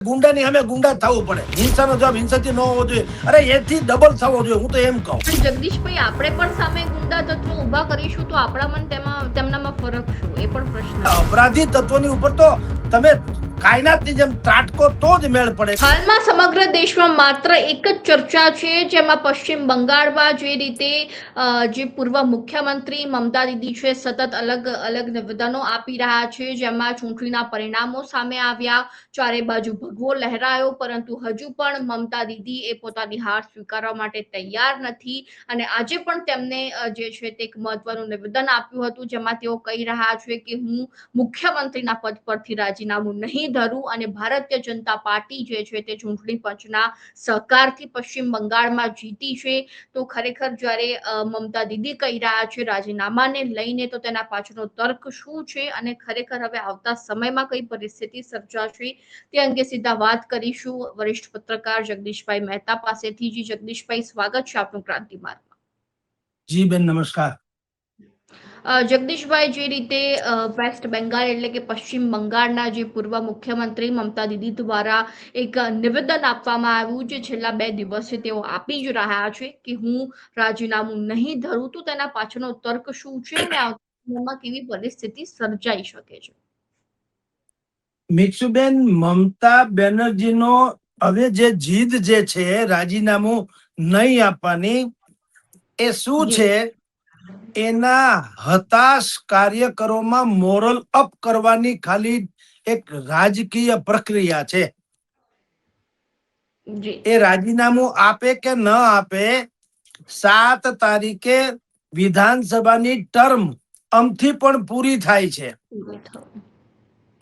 ગુંડાની સામે ગુંડા થવું પડે. હિંસાનો જવાબ હિંસાથી ન હોવો જોઈએ. અરે એથી ડબલ થવો જોઈએ. હું તો એમ કહું. જગદીશભાઈ, આપણે પણ સામે ગુંડા તત્વો ઉભા કરીશું તો આપણામાં તેમનામાં ફરક શું? એ પણ પ્રશ્ન. અપરાધી તત્વોની ઉપર તો તમે કાયનાતની જેમ ત્રાટકો તો જ મેળ પડે. હાલમાં સમગ્ર દેશમાં માત્ર એક જ ચર્ચા છે, જેમાં પશ્ચિમ બંગાળમાં જે રીતે જે પૂર્વ મુખ્યમંત્રી મમતા દીદી છે સતત અલગ અલગ નિવેદનો આપી રહ્યા છે, જેમાં ચૂંટણીના પરિણામો સામે આવ્યા, ચારે બાજુ ભગવો લહેરાયો, પરંતુ હજુ પણ મમતા દીદી એ પોતાની હાર સ્વીકારવા માટે તૈયાર નથી. અને આજે પણ તેમને જે છે તે એક મહત્વનું નિવેદન આપ્યું હતું, જેમાં તેઓ કહી રહ્યા છે કે હું મુખ્યમંત્રીના પદ પરથી રાજીનામું નહીં ધરું અને ભારતીય જનતા પાર્ટી જે છે તે ચૂંટણી પંચના સહકારથી પશ્ચિમ બંગાળમાં જીતી છે. તો ખરેખર જ્યારે મમતા દીદી કહી રહ્યા છે રાજીનામાને લઈને, તો તેના પાછળનો તર્ક શું છે અને ખરેખર હવે આવતા સમયમાં કઈ પરિસ્થિતિ સર્જાશે તે અંગે સીધા વાત કરીશું વરિષ્ઠ પત્રકાર જગદીશભાઈ મહેતા પાસેથી. જી જગદીશભાઈ, સ્વાગત છે આપનું ક્રાંતિમાર્ગમાં. જી બેન, નમસ્કાર. જગદીશભાઈ, જે રીતે વેસ્ટ બેંગાલ એટલે કે પશ્ચિમ બંગાળના જે પૂર્વ મુખ્યમંત્રી મમતા દીદી દ્વારા એક નિવેદન આપવામાં આવ્યું, જે છેલ્લા 2 દિવસથી તેઓ આપી જ રહ્યા છે કે હું રાજીનામું નહીં ધરું, તો તેના પાછળનો તર્ક શું છે અને આવતા કેવી પરિસ્થિતિ સર્જાઈ શકે છે? મિક્ષુબેન, મમતા બેનર્જીનો હવે જે જીદ જે છે રાજીનામું નહીં આપવાની, એ શું છે? એના હતાશ કાર્યકરોમાં મોરલ અપ કરવાની ખાલી એક રાજકીય પ્રક્રિયા છે. એ રાજીનામું આપે કે ન આપે, 7 તારીખે વિધાનસભાની ટર્મ અમથી પણ પૂરી થાય છે.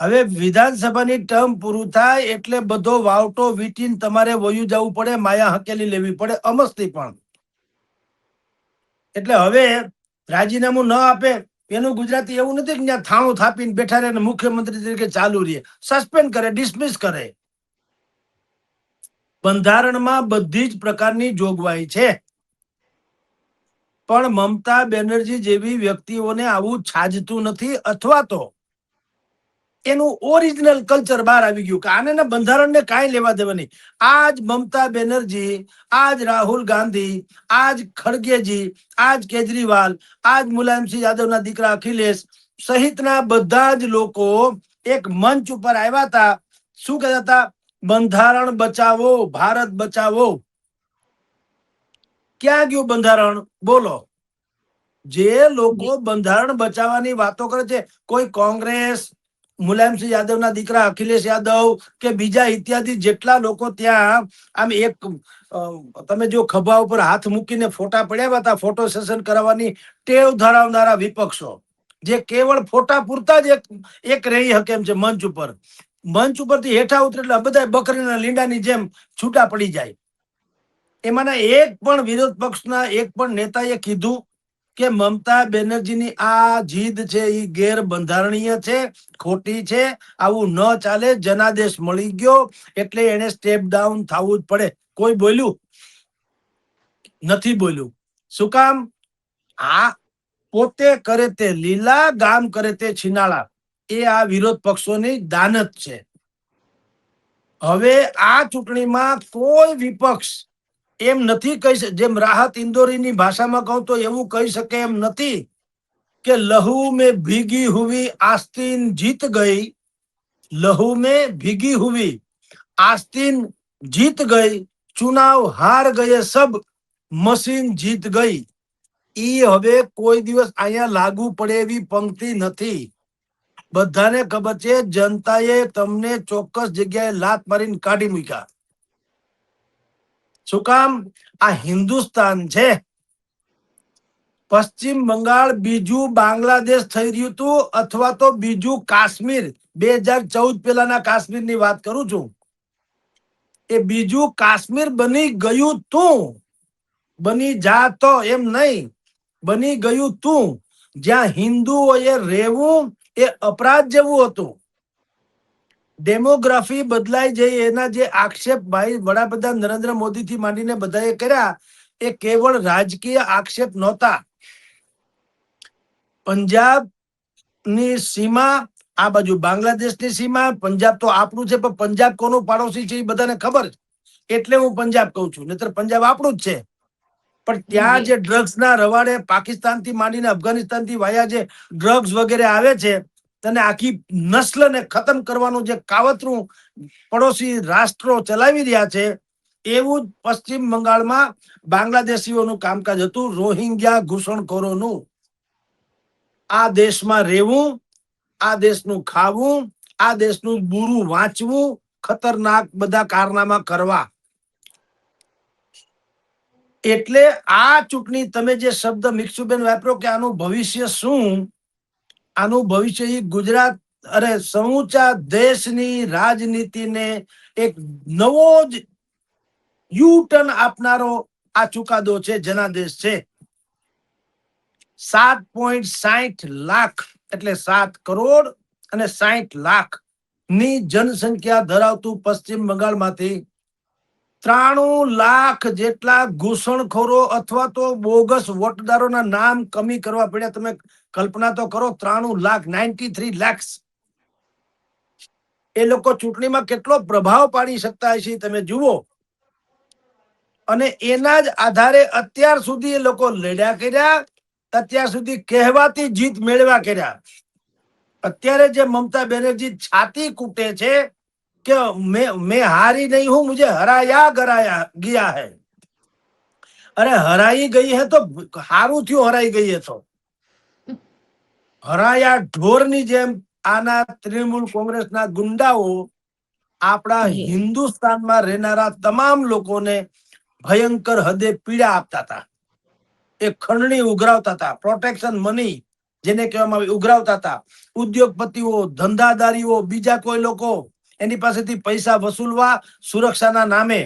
હવે વિધાનસભાની ટર્મ પૂરું થાય એટલે બધો વાવટો વીટીને તમારે વયું જવું પડે, માયા હકેલી લેવી પડે, અમસ્તી પણ. એટલે હવે રાજીનામું ન આપે એનું ગુજરાતી એવું નથી કે ત્યાં થાણું થાપીને બેઠા રહે, મુખ્યમંત્રી તરીકે ચાલુ રહે. સસ્પેન્ડ કરે, ડિસમિસ કરે. બંધારણમાં બધી જ પ્રકારની જોગવાઈ છે, પણ મમતા બેનર્જી જેવી વ્યક્તિઓને આવું છાજતું નથી, અથવા તો એનું ઓરિજિનલ કલ્ચર બહાર આવી ગયું કે આને બંધારણને કાંઈ લેવા દેવા નહીં. આજ મમતા બેનર્જી, આજ રાહુલ ગાંધી, આજ ખડગેજી, આજ કેજરીવાલ, આજ મુલાયમસિંહ યાદવના દીકરા અખિલેશ સહિતના બધા જ લોકો એક મંચ ઉપર આવ્યા હતા. શું કહેતા હતા? બંધારણ બચાવો, ભારત બચાવો. ક્યાં ગયું બંધારણ? બોલો. જે લોકો બંધારણ બચાવવાની વાતો કરે છે, કોઈ કોંગ્રેસ, મુલાયમસિંહ યાદવના દીકરા અખિલેશ યાદવ કે બીજા ઇત્યાદિ જેટલા લોકો ત્યાં આમ એક તમે જો ખભા ઉપર હાથ મૂકીને ફોટા પડ્યા હતા, ફોટો સેશન કરાવવાની ટેવ ધરાવનારા વિપક્ષો, જે કેવળ ફોટા પૂરતા જ એક રહી શકે એમ છે મંચ ઉપર. મંચ ઉપરથી હેઠા ઉતરે એટલે બધા બકરીના લીંડાની જેમ છૂટા પડી જાય. એમાંના એક પણ વિરોધ પક્ષના એક પણ નેતાએ કીધું કે મમતા બેનર્જીની આ જીદ છે એ ગેરબંધારણીય છે, ખોટી છે, આવું ન ચાલે, જનાદેશ મળી ગયો એટલે એને સ્ટેપ ડાઉન થવું જ પડે. કોઈ બોલ્યું નથી? બોલ્યું. શું કામ? આ પોતે કરે તે લીલા, ગામ કરે તે છીનાળા. એ આ વિરોધ પક્ષોની દાનત છે. હવે આ ચૂંટણીમાં કોઈ વિપક્ષ એમ નથી કહી, જેમ રાહત ઇન્દોરીની ભાષામાં કહું તો એવું કહી શકે એમ નથી કે લહુ મેં ભીગી હુઈ આસ્તીન જીત ગઈ, લહુ મેં ભીગી હુઈ આસ્તીન જીત ગઈ, ચુનાવ હાર ગયે સબ મશીન જીત ગઈ. ઈ હવે કોઈ દિવસ અહીંયા લાગુ પડે એવી પંક્તિ નથી. બધાને ખબર છે જનતાએ તમને ચોક્કસ જગ્યાએ લાત મારીને કાઢી મૂક્યા. શું કામ? આ હિન્દુસ્તાન છે. પશ્ચિમ બંગાળ બીજું બાંગ્લાદેશ થઈ રહ્યું હતું, અથવા તો બીજું કાશ્મીર. 2014 પહેલાના કાશ્મીરની વાત કરું છું. એ બીજું કાશ્મીર બની ગયું તું. બની જાતો એમ નહીં, બની ગયું તું. જ્યાં હિન્દુઓએ રહેવું એ અપરાધ જેવું હતું. ડેમોગ્રાફી બદલાઈ જઈ એના જે આક્ષેપ ભાઈ વડાપ્રધાન નરેન્દ્ર મોદી થી માંડીને બધાએ કર્યા, એ કેવળ રાજકીય આક્ષેપ નહોતા. પંજાબ ની સીમા આ બાજુ બાંગ્લાદેશની સીમા, પંજાબ તો આપણું છે, પણ પંજાબ કોનું પાડોશી છે એ બધાને ખબર છે, એટલે હું પંજાબ કહું છું, નહીતર પંજાબ આપણું જ છે. પણ ત્યાં જે ડ્રગ્સના રવાડે પાકિસ્તાનથી માંડીને અફઘાનિસ્તાનથી વાયા જે ડ્રગ્સ વગેરે આવે છે, તેને આખી નસ્લને ખતમ કરવાનું જે કાવતરું પડોશી રાષ્ટ્રો ચલાવી રહ્યા છે, એવું જ પશ્ચિમ બંગાળમાં બાંગ્લાદેશીઓનું કામકાજ હતું, રોહિંગ્યા ઘૂસણખોરોનું. આ દેશમાં રહેવું, આ દેશનું ખાવું, આ દેશનું બુરું વાંચવું, ખતરનાક બધા કારનામા કરવા. એટલે આ ચૂંટણી તમે જે શબ્દ મિક્ષુબેન વાપરો કે આનું ભવિષ્ય શું, આનું ભવિષ્ય ગુજરાત અરે સમૂચા દેશની રાજનીતિને એક નવો જ યુ ટર્ન આપનારો આ ચુકાદો છે, જનાદેશ છે. 7.60 લાખ એટલે 7 કરોડ અને 60 લાખ ની જનસંખ્યા ધરાવતું પશ્ચિમ બંગાળમાંથી 93 લાખ જેટલા ઘૂસણખોરો અથવા તો બોગસ વોટદારોના નામ કમી કરવા પડ્યા. તમે કલ્પના તો કરો, 93 લાખ, 93 lakhs. એ લોકો ચૂંટણીમાં કેટલો પ્રભાવ પાડી શકતા હશે તમે જુઓ. અને એના જ આધારે અત્યાર સુધી એ લોકો લડ્યા કર્યા, અત્યાર સુધી કહેવાતી જીત મેળવ્યા કર્યા. અત્યારે જે મમતા બેનર્જી છાતી કૂટે છે કે મેં હારી નહીં હું, મુझे હરાયા ગરાયા ગયા હૈ. અરે હરાઈ ગઈ હે તો હારું થયું, હરાઈ ગઈ હે તો. હરાયા ઢોરની જેમ આના તૃણમૂલ કોંગ્રેસના ગુંડાઓ આપણા હિન્દુસ્તાનમાં રહેનારા તમામ લોકોને ભયંકર હદે પીડા આપતા હતા. એ ખંડણી ઉઘરાવતા હતા, પ્રોટેક્શન મની જેને કહેવામાં આવે ઉઘરાવતા હતા. ઉદ્યોગપતિઓ, ધંધાદારીઓ, બીજા કોઈ લોકો એની પાસેથી પૈસા વસૂલવા, સુરક્ષાના નામે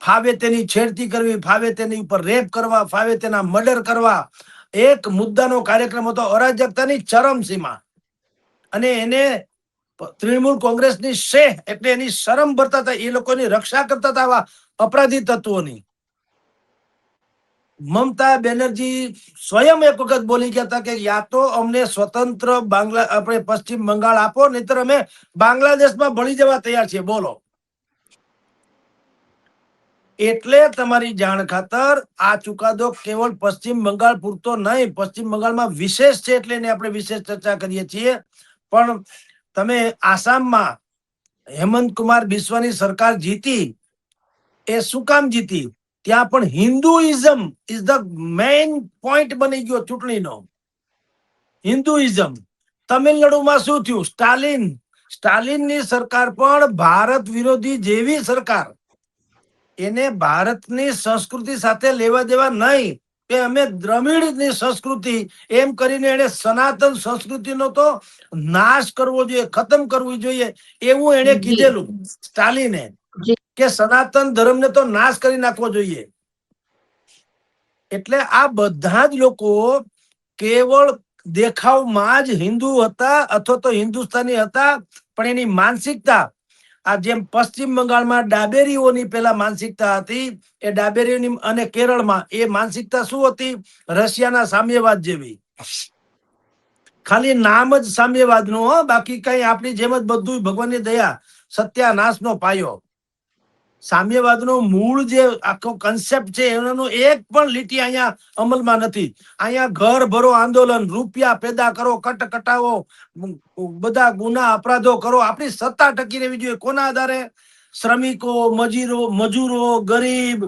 ફાવે તેની છેડતી કરવી, ફાવે તેની ઉપર રેપ કરવા, ફાવે તેના મર્ડર કરવા. એક મુદ્દાનો કાર્યક્રમ હતો, અરાજકતાની ચરમસીમા. અને એને તૃણમૂલ કોંગ્રેસની શેહ એટલે એની શરમ ભરતા હતા, એ લોકોની રક્ષા કરતા હતા આવા અપરાધી તત્વોની. મમતા બેનર્જી સ્વયં એક વખત બોલી ગયા હતા કે યા તો અમને સ્વતંત્ર આપણે પશ્ચિમ બંગાળ આપો, નહીતર અમે બાંગ્લાદેશમાં ભળી જવા તૈયાર છીએ. બોલો. એટલે તમારી જાણ ખાતર આ ચુકાદો કેવળ પશ્ચિમ બંગાળ પૂરતો નહીં, પશ્ચિમ બંગાળમાં વિશેષ છે એટલે એને આપણે વિશેષ ચર્ચા કરીએ છીએ. પણ તમે આસામમાં હેમંત કુમાર બિસ્વાની સરકાર જીતી, એ શું કામ જીતી? ત્યાં પણ Hinduism is the main point બની ગયો ચૂંટણીનો. હિન્દુઇઝમ. તમિલનાડુમાં શું થયું? સ્ટાલિનની સરકાર પણ ભારત વિરોધી જેવી સરકાર. એને ભારતની સંસ્કૃતિ સાથે લેવા દેવા નહીં કે અમે દ્રવિડની સંસ્કૃતિ એમ કરીને એને સનાતન સંસ્કૃતિનો તો નાશ કરવો જોઈએ, ખતમ કરવું જોઈએ એવું એને કીધેલું સ્ટાલિને, કે સનાતન ધર્મને તો નાશ કરી નાખવો જોઈએ. એટલે આ બધા જ લોકો કેવળ દેખાવમાં જ હિન્દુ હતા અથવા તો હિન્દુસ્તાની હતા, પણ એની માનસિકતા આ જેમ પશ્ચિમ બંગાળમાં ડાબેરીઓની પેલા માનસિકતા હતી, એ ડાબેરીઓની અને કેરળમાં એ માનસિકતા શું હતી? રશિયાના સામ્યવાદ જેવી. ખાલી નામ જ સામ્યવાદનું, હો, બાકી કઈ આપણી જેમ જ બધું ભગવાનની દયા, સત્યાનાશનો પાયો. સામ્યવાદનો મૂળ જે આખો કન્સેપ્ટ છે એનો એક પણ લીટી અહીંયા અમલમાં નથી. અહીંયા ઘર ભરો આંદોલન, રૂપિયા પેદા કરો, કટાવો, બધા ગુના અપરાધો કરો, આપણી સત્તા ટકી રહેવી જોઈએ. કોના આધારે? શ્રમિકો, મજૂરો, ગરીબ,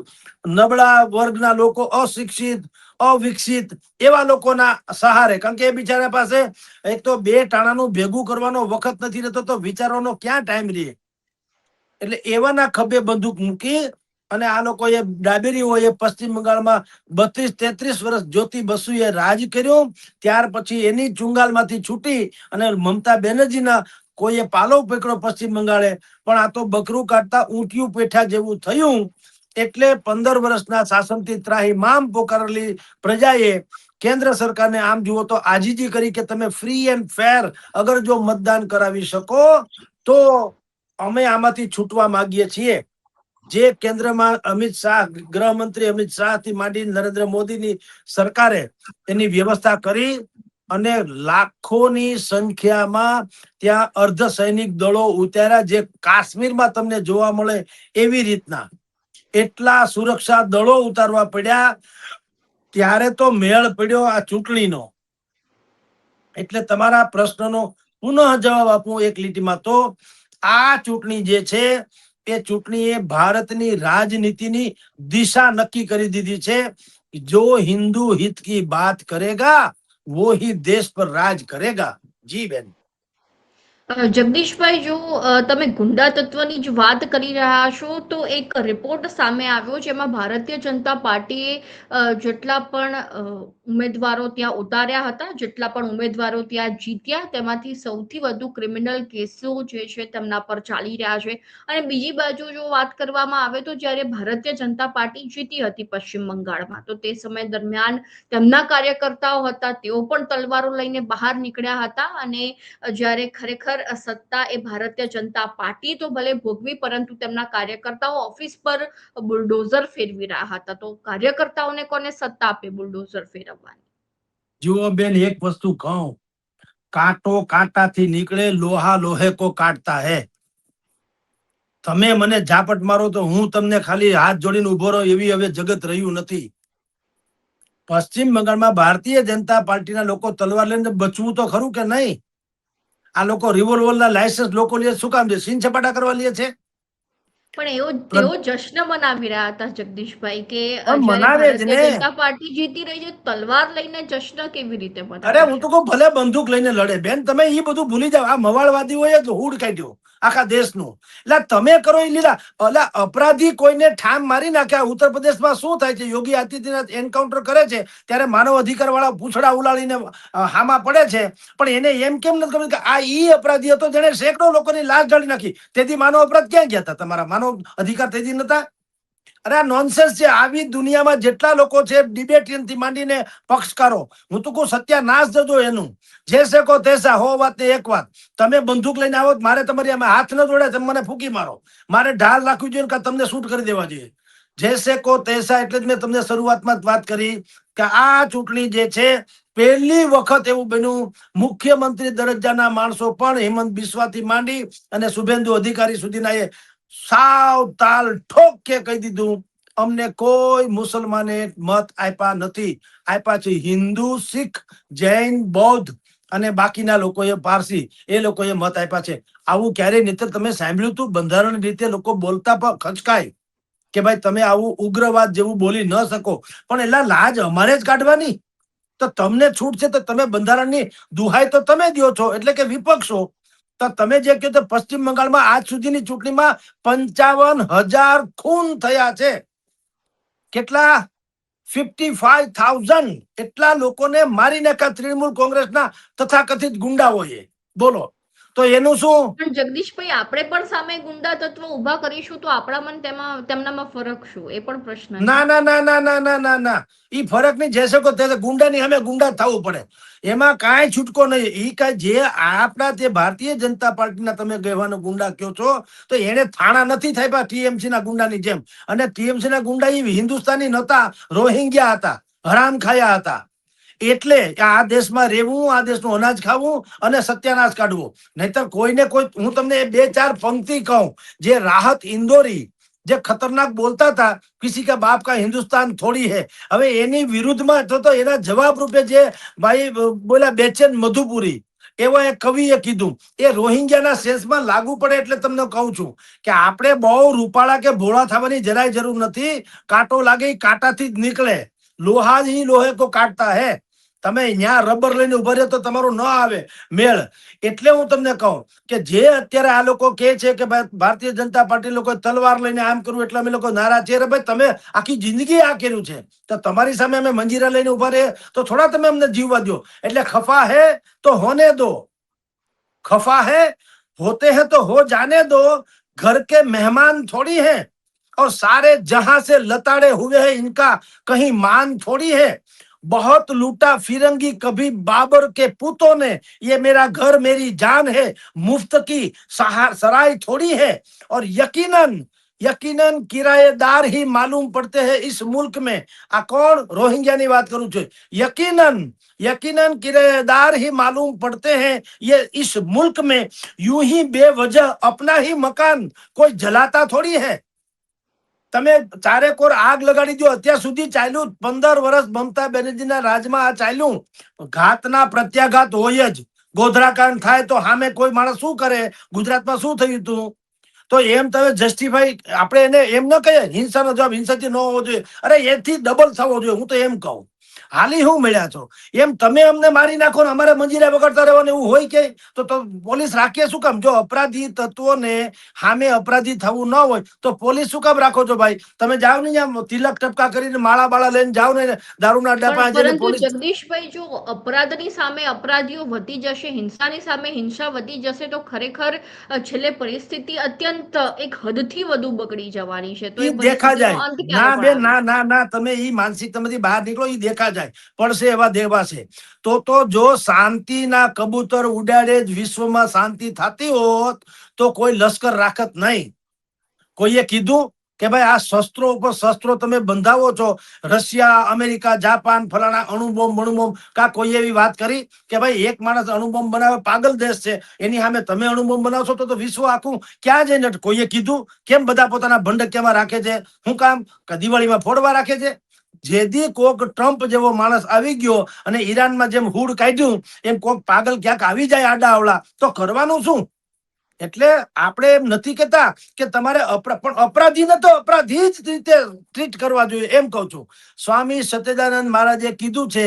નબળા વર્ગના લોકો, અશિક્ષિત, અવિકસિત એવા લોકોના સહારે. કારણ કે એ બિચારા પાસે એક તો બે ટાણાનું ભેગું કરવાનો વખત નથી રહેતો, તો વિચારવાનો ક્યાં ટાઈમ રહે? એટલે એવાના ખભે બંદૂક મૂકી અને આ લોકોએ ડાબેરીઓએ પશ્ચિમ બંગાળમાં 32-33 વર્ષ જ્યોતિ બસુએ રાજ કર્યું. ત્યાર પછી એની ચુંગાલમાંથી છૂટી અને મમતા બેનર્જીના કોઈએ પાલો પકડ્યો પશ્ચિમ બંગાળે, પણ આ તો બકરું કાઢતા ઊંટિયું પેઠા જેવું થયું. એટલે 15 વર્ષના શાસનથી ત્રાહિમામ પોકારેલી પ્રજાએ કેન્દ્ર સરકારને આમ જુઓ તો આજીજી કરી કે તમે ફ્રી એન્ડ ફેર અગર જો મતદાન કરાવી શકો તો અમે આમાંથી છૂટવા માંગીએ છીએ. જે કેન્દ્રમાં અમિત શાહ, ગૃહમંત્રી અમિત શાહ થી માંડી નરેન્દ્ર મોદીની સરકારે એની વ્યવસ્થા કરી. અને લાખોની સંખ્યામાં ત્યાં અર્ધ સૈનિક દળો ઉતાર્યા, જે કાશ્મીરમાં તમને જોવા મળે એવી રીતના એટલા સુરક્ષા દળો ઉતારવા પડ્યા. ત્યારે તો મેળ પડ્યો આ ચૂંટણીનો. એટલે તમારા પ્રશ્નનો પુનઃ જવાબ આપું એક લીટીમાં, તો આ ચૂંટણી જે છે એ ચૂંટણીએ ભારતની રાજનીતિની દિશા નક્કી કરી દીધી છે. જો હિન્દુ હિત કી બાત કરેગા वो ही देश पर राज करेगा. जी बेन. જગદીશભાઈ, જો તમે ગુંડા તત્વની જ વાત કરી રહ્યા છો, તો એક રિપોર્ટ સામે આવ્યો જેમાં ભારતીય જનતા પાર્ટીએ જેટલા પણ ઉમેદવારો ત્યાં ઉતાર્યા હતા, જેટલા પણ ઉમેદવારો ત્યાં જીત્યા, તેમાંથી સૌથી વધુ ક્રિમિનલ કેસો જે છે તેમના પર ચાલી રહ્યા છે. અને બીજી બાજુ જો વાત કરવામાં આવે તો જ્યારે ભારતીય જનતા પાર્ટી જીતી હતી પશ્ચિમ બંગાળમાં, તો તે સમય દરમિયાન તેમના કાર્યકર્તાઓ હતા તેઓ પણ તલવારો લઈને બહાર નીકળ્યા હતા. અને જ્યારે ખરેખર સત્તા એ ભારતીય જનતા પાર્ટી તો ભલે ભોગવી, પરંતુ તેમના કાર્યકર્તાઓ ઓફિસ પર બુલડોઝર ફેરવી રહ્યા હતા. તો કાર્યકર્તાઓને કોને સત્તા આપે બુલડોઝર ફેરવવાની? જુઓ બેન, એક વસ્તુ કહું, કાંટો કાંટાથી નીકળે, લોહા લોહે કો કાટતા હે. તમે મને ઝાપટ મારો તો હું તમને ખાલી હાથ જોડીને ઉભો રહો એવી હવે જગત રહ્યું નથી. પશ્ચિમ બંગાળમાં ભારતીય જનતા પાર્ટીના લોકો તલવાર લઈને બચવું તો ખરું કે નહીં? આ લોકો રિવોલ્વરના લાયસન્સ લોકો લે શું કામ છે? સીન સપાટા કરવા લે છે. પણ તેઓ જશ્ન મનાવી રહ્યા હતા જગદીશભાઈ, કે પણ જ્યારે મનાવે જ ભારતીય ને. જનતા પાર્ટી જીતી રહી છે, તલવાર લઈને જશ્ન કેવી રીતે અરે મનાવી હું તો શકે? કહું ભલે બંદૂક લઈને લડે બેન, તમે એ બધું ભૂલી જાઓ. આ મવાળવાદીઓએ જ હૂડ કાઢ્યો આખા દેશનું. એટલે તમે કરો એ લીલા એટલે અપરાધી કોઈને ઠામ મારી નાખ્યા. ઉત્તર પ્રદેશમાં શું થાય છે? યોગી આદિત્યનાથ એન્કાઉન્ટર કરે છે ત્યારે માનવ અધિકાર વાળા પૂંછડા ઉલાળીને હામાં પડે છે. પણ એને એમ કેમ નથી ખબર કે આ ઈ અપરાધી હતો જેને સેંકડો લોકોની લાશ ઢાળી નાખી? તેથી માનવ અપરાધ ક્યાં ગયા હતા? તમારા માનવ અધિકાર તેથી નતા? અરે આ નોનસેન્સ છે. આવી દુનિયામાં જેટલા લોકો છે, ડિબેટિયન થી માંડીને પક્ષકારો, હું તો કહું સત્યાનાશ જજો એનું. જે શેકો તેસા, હો વાત ને એક વાત. તમે બંદૂક લઈને આવો, મારે તમારી આમે હાથ ન જોડે, તમે મને ફૂકી મારો, મારે ઢાલ રાખવી જોઈએ કે તમને શૂટ કરી દેવા જોઈએ. જે શેકો તેસા. એટલે જ મેં તમને શરૂઆતમાં જ વાત કરી કે આ ચૂંટણી જે છે, પહેલી વખત એવું બન્યું મુખ્યમંત્રી દરજ્જાના માણસો પણ હેમંત બિસ્વાથી માંડી અને શુભેન્દુ અધિકારી સુધીના એ સાવ તાલ ઠોક કે કહી દીધું, અમને કોઈ મુસલમાને મત આપ્યા નથી. આપ્યા છે હિન્દુ, શીખ, જૈન, બૌદ્ધ અને બાકીના લોકોએ પારસી, એ લોકોએ મત આપ્યા છે. આવું ક્યારેય નહીં તમે સાંભળ્યું તું? બંધારણ રીતે લોકો બોલતા પણ ખચકાય કે ભાઈ તમે આવું ઉગ્રવાદ જેવું બોલી ન શકો. પણ એટલા લાજ અમારે જ કાઢવાની. તો તમને છૂટ છે તો તમે બંધારણની દુહાઈ તો તમે દો છો, એટલે કે વિપક્ષો. તો તમે જે કહો તો પશ્ચિમ બંગાળમાં આજ સુધીની ચૂંટણીમાં 55,000 ખૂન થયા છે. કેટલા? 55,000. એટલા લોકોને મારી નાખ્યા તૃણમૂલ કોંગ્રેસના તથાકથિત ગુંડાઓએ. બોલો, તો એનું શું? પણ જગદીશભાઈ, આપણે પણ સામે ગુંડા તત્વ ઉભા કરીશું તો આપણા મન તેમનામાં ફરક શું? એ પણ પ્રશ્ન છે. ના ના ના ના ના ના ના ના, ઈ ફરક નહીં. જે શકો તે ગુંડાની સામે ગુંડા થવું પડે, એમાં કાંઈ છૂટકો નહીં. ઈ કાંઈ જે આપણા જે ભારતીય જનતા પાર્ટીના તમે કહેવાનો ગુંડા કહો છો, તો એને થાણા નથી થાય ટીએમસી ના ગુંડાની જેમ. અને ટીએમસી ના ગુંડા એ હિન્દુસ્તાની નતા, રોહિંગ્યા હતા, હરામ ખાયા હતા. એટલે આ દેશમાં રહેવું, આ દેશનું અનાજ ખાવું અને સત્યાનાશ કાઢવું. નહીતર કોઈને કોઈ, હું તમને 2-4 પંક્તિ કહું. જે રાહત ઇન્દોરી જે ખતરનાક બોલતા હતા, કિસી का बाप का हिंदुस्तान थोड़ी है, હવે એની વિરુદ્ધમાં તો એના જવાબ રૂપે જે ભાઈ બોલ્યા બેચેન મધુપુરી, એવો એક કવિએ કીધું, એ રોહિંગ્યાના સેન્સમાં લાગુ પડે. એટલે તમને કહું છું કે આપણે બહુ રૂપાળા કે ભોળા થવાની જરાય જરૂર નથી. કાંટો લાગે કાંટાથી જ નીકળે. લોહા જ લોહે કો કાટતા હે. તમે ત્યાં રબર લઈને ઉભા રહ્યો તો તમારું ન આવે મેળ. એટલે હું તમને કહું કે જે અત્યારે આ લોકો કહે છે કે ભાઈ ભારતીય જનતા પાર્ટી લોકો તલવાર લઈને આમ કરવું એટલે અમે લોકો નારાજ છે. ભાઈ તમે આખી જિંદગી આ કર્યું છે, તો તમારી સામે અમે મંજીરા લઈને ઉભા રહે તો થોડા તમે અમને જીવવા દો. એટલે ખફા હે તો હોને દો, खफा है होते हैं तो हो जाने दो, घर के मेहमान थोड़ी है और सारे जहां से लताड़े हुए हैं इनका कहीं मान थोड़ी है. बहुत लूटा फिरंगी कभी बाबर के पूतों ने, ये मेरा घर मेरी जान है, मुफ्त की सराय थोड़ी है. और यकीनन यकीनन किराएदार ही मालूम पड़ते हैं इस मुल्क में। आ कौन? रोहिंग्या ની વાત કરું છું। यकीनन किराएदार ही मालूम पड़ते हैं ये इस मुल्क में। यूं ही बेवजह अपना ही मकान कोई जलाता थोड़ी है। તમે ચારેકોર આગ લગાડી દો। અત્યાર સુધી ચાલ્યું 15 વર્ષ મમતા બેનર્જીના રાજમાં આ ચાલ્યું। ઘાતના પ્રત્યાઘાત હોય જ। ગોધરાકાંડ થાય તો સામે કોઈ માણસ શું કરે? ગુજરાતમાં શું થયું હતું? તો એમ તમે જસ્ટિફાઈ આપણે એને એમ ન કહીએ હિંસાનો જવાબ હિંસાથી ન હોવો જોઈએ। અરે એથી ડબલ થવો જોઈએ। હું તો એમ કહું હાલી હું મળ્યા છો એમ તમે અમને મારી નાખો ને અમારે મંજીરા વગાડતા રહેવાનું એવું હોય કે? તો પોલીસ રાખીએ શું કામ? જો અપરાધી તત્વોને સામે અપરાધી થવું ન હોય તો પોલીસ શું કામ રાખો છો ભાઈ? તમે જાઓ ને આમ તિલક ટપકા કરીને માળા બાળા લઈને જાઓ ને દારૂના અડ્ડા પાસે જઈને પરંતુ પોલીસ જગદીશભાઈ, જો અપરાધની સામે અપરાધીઓ વધી જશે, હિંસાની સામે હિંસા વધી જશે, તો ખરેખર છેલ્લે પરિસ્થિતિ અત્યંત એક હદથી વધુ બગડી જવાની છે। તો ઈ એ દેખા પરિસ્થિતિનો જાય। અંત ના ક્યારે બે પણ ના આવે? ના ના તમે ઈ માનસિકતામાંથી બહાર નીકળો। ઈ દેખા જાય પડશે એવા દેવા છે। તો જો શાંતિના કબૂતર ઉડાડે જ વિશ્વમાં શાંતિ થતી હોત તો કોઈ લશ્કર રાખત નહીં। કોઈએ કીધું કે ભાઈ આ શસ્ત્રો ઉપર શસ્ત્રો તમે બંધાવો છો? રશિયા, અમેરિકા, જાપાન, ફલાણા અણુબોમ્બ મણુબોમ્બ કા કોઈ એવી વાત કરી કે ભાઈ એક માણસ અણુબોમ્બ બનાવે? પાગલ દેશ છે। એની સામે તમે અણુબોમ્બ બનાવશો તો વિશ્વ આખું ક્યાં જઈને? કોઈએ કીધું? કેમ બધા પોતાના ભંડકિયામાં રાખે છે? શું કામ? દિવાળીમાં ફોડવા રાખે છે? જેથી કોક ટ્રમ્પ જેવો માણસ આવી ગયો અને ઈરાનમાં જેમ હુડ કાઢ્યું એમ કોક પાગલ ક્યાંક આવી જાય આડા અવળા તો કરવાનું શું? એટલે આપણે એમ નથી કહેતા કે તમારે પણ અપરાધીને તો અપરાધી જ રીતે ટ્રીટ કરવા જોઈએ એમ કહું છું। સ્વામી સચ્ચિદાનંદ મહારાજે કીધું છે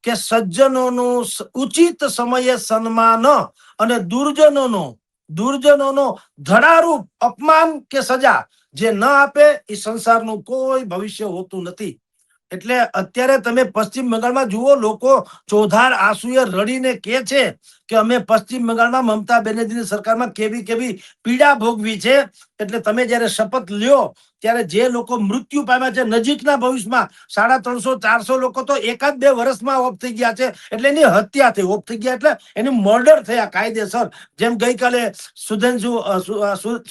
કે સજ્જનોનું ઉચિત સમયે સન્માન અને દુર્જનોનો ધડારૂપ અપમાન કે સજા જે ન આપે એ સંસારનું કોઈ ભવિષ્ય હોતું નથી। એટલે અત્યારે તમે પશ્ચિમ બંગાળમાં જુઓ લોકો ચોધાર આંસુએ રડીને કે છે કે અમે પશ્ચિમ બંગાળમાં મમતા બેનર્જીની સરકારમાં કેવી કેવી પીડા ભોગવી છે। એટલે તમે જયારે શપથ લ્યો ત્યારે જે લોકો મૃત્યુ પામ્યા છે નજીકના ભવિષ્યમાં 350-400 લોકો તો એકાદ બે વર્ષમાં ઓફ થઈ ગયા છે। એટલે એની હત્યા થઈ। ઓફ થઈ ગયા એટલે એનું મર્ડર થયા કાયદેસર। જેમ ગઈકાલે